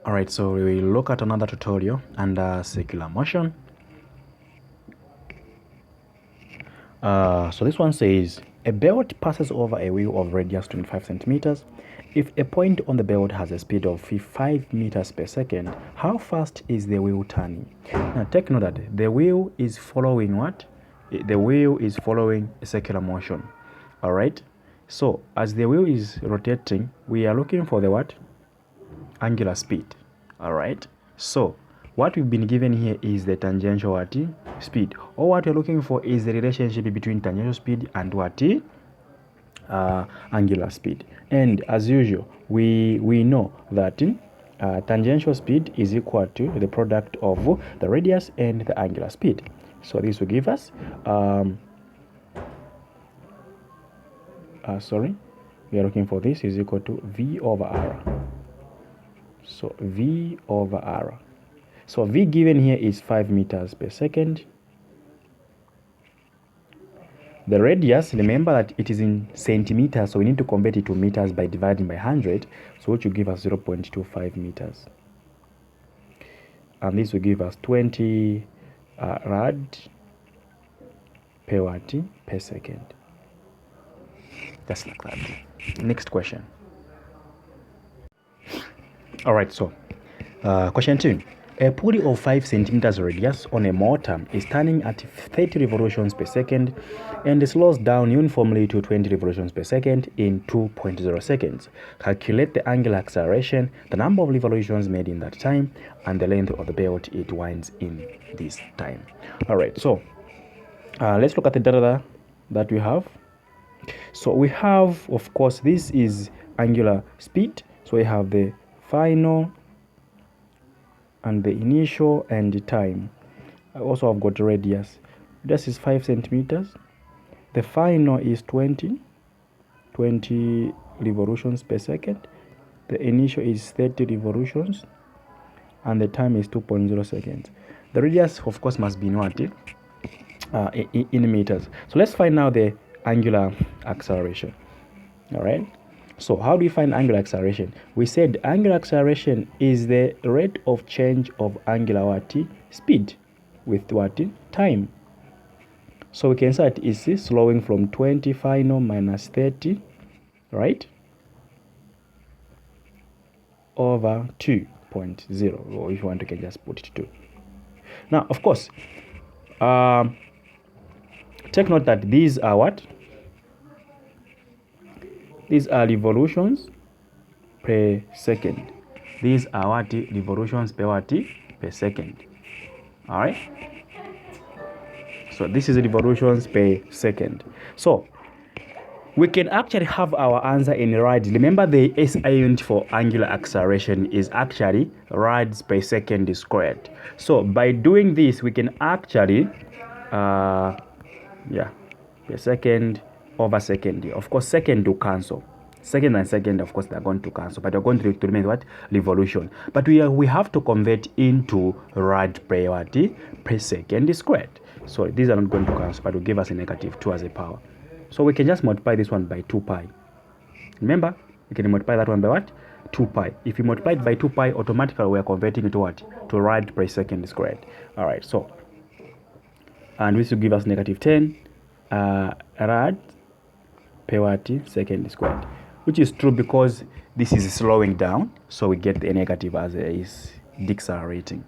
Alright, so we will look at another tutorial under circular motion. So this one says, a belt passes over a wheel of radius 25 centimeters. If a point on the belt has a speed of 5 meters per second, how fast is the wheel turning? Now take note that the wheel is following what? The wheel is following a circular motion. Alright, so as the wheel is rotating, we are looking for the what? Angular speed. All right, so what we've been given here is the tangential what speed, or what we're looking for is the relationship between tangential speed and what angular speed. And as usual, we know that tangential speed is equal to the product of the radius and the angular speed. So this will give us we are looking for this is equal to V over R. So V over R. So V given here is 5 meters per second. The radius, remember that it is in centimeters, so we need to convert it to meters by dividing by 100, so which will give us 0.25 meters. And this will give us 20 rad per watt per second. Just like that. Next question. All right, so question 2. A pulley of 5 centimeters radius on a motor is turning at 30 revolutions per second and slows down uniformly to 20 revolutions per second in 2.0 seconds. Calculate the angular acceleration, the number of revolutions made in that time, and the length of the belt it winds in this time. All right, so let's look at the data that we have. So we have, of course, this is angular speed. So we have the final and the initial and the time. I also have got radius. This is 5 centimeters. The final is 20 revolutions per second. The initial is 30 revolutions and the time is 2.0 seconds. The radius, of course, must be noted in meters. So let's find now the angular acceleration. All right, so how do we find angular acceleration? We said angular acceleration is the rate of change of angular speed with time. So we can say it is slowing from 20 final minus 30, right, over 2.0, or if you want, you can just put it 2. Now, of course, take note that these are what? These are revolutions per second. These are what? Revolutions per second. All right. So this is revolutions per second. So we can actually have our answer in rads. Remember, the SI unit for angular acceleration is actually rads per second squared. So by doing this, we can actually, per second over second. Of course, second to cancel. Second and second, of course, they're going to cancel, but they're going to remain what? Revolution. But we have to convert into rad per second squared. So these are not going to cancel, but will give us a -2 as a power. So we can just multiply this one by 2 pi. Remember, we can multiply that one by what? 2 pi. If you multiply it by 2 pi, automatically we are converting it to what? To rad per second squared. All right, so, and this will give us -10 rad per second squared, which is true because this is slowing down, so we get the negative as it is decelerating.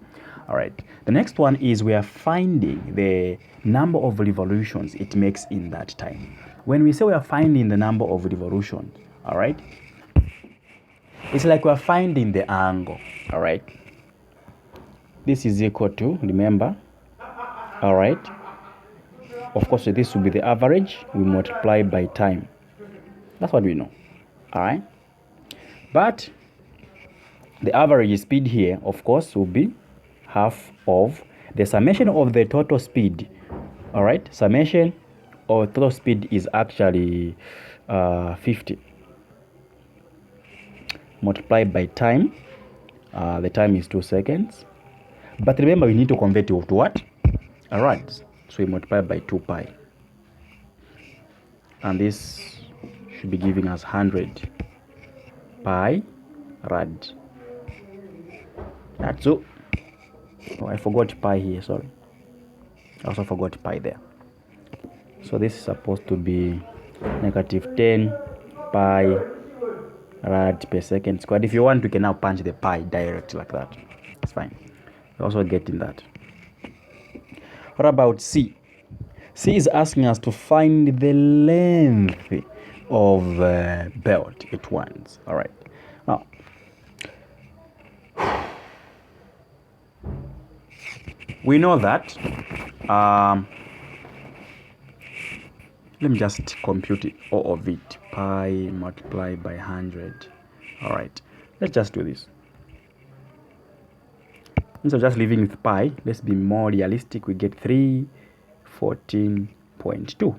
All right, the next one is we are finding the number of revolutions it makes in that time. When we say we are finding the number of revolutions, all right, it's like we are finding the angle. All right, this is equal to, remember, all right, of course this will be the average, we multiply by time. That's what we know. All right, but the average speed here, of course, will be half of the summation of the total speed. All right, summation of total speed is actually 50 multiplied by time. The time is 2 seconds, but remember we need to convert it to what? All right, so we multiply by 2 pi, and this should be giving us 100 pi rad. That's all. Oh, I forgot pi here, sorry. I also forgot pi there. So this is supposed to be negative 10 pi rad per second squared. If you want, you can now punch the pi direct like that. It's fine. You're also getting that. What about C? C is asking us to find the length of belt it wants. All right. Now, we know that. Let me just compute it, all of it. Pi multiplied by 100. All right. Let's just do this. Instead of just leaving with pi, let's be more realistic. We get 314.2.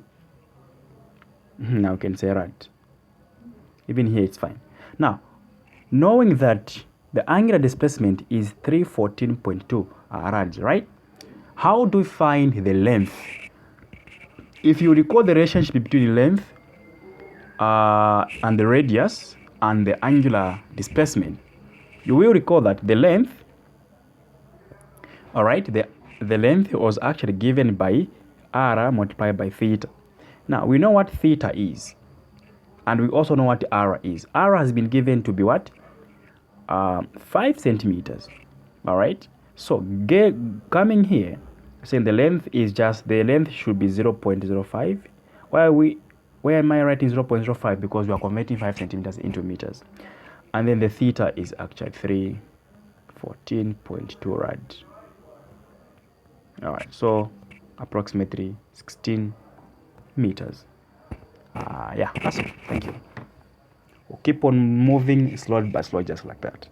Now we can say rad. Even here it's fine. Now, knowing that the angular displacement is 314.2 rad, right? How do we find the length? If you recall the relationship between length and the radius and the angular displacement, you will recall that the length, all right, the length was actually given by r multiplied by theta. Now, we know what theta is, and we also know what r is. R has been given to be what? 5 centimeters, all right? So, coming here, saying the length is just, the length should be 0.05. Where am I writing 0.05? Because we are converting 5 centimeters into meters. And then the theta is actually 314.2 rad. All right, so approximately 16 meters. Yeah, that's it. Thank you. We'll keep on moving slow by slow, just like that.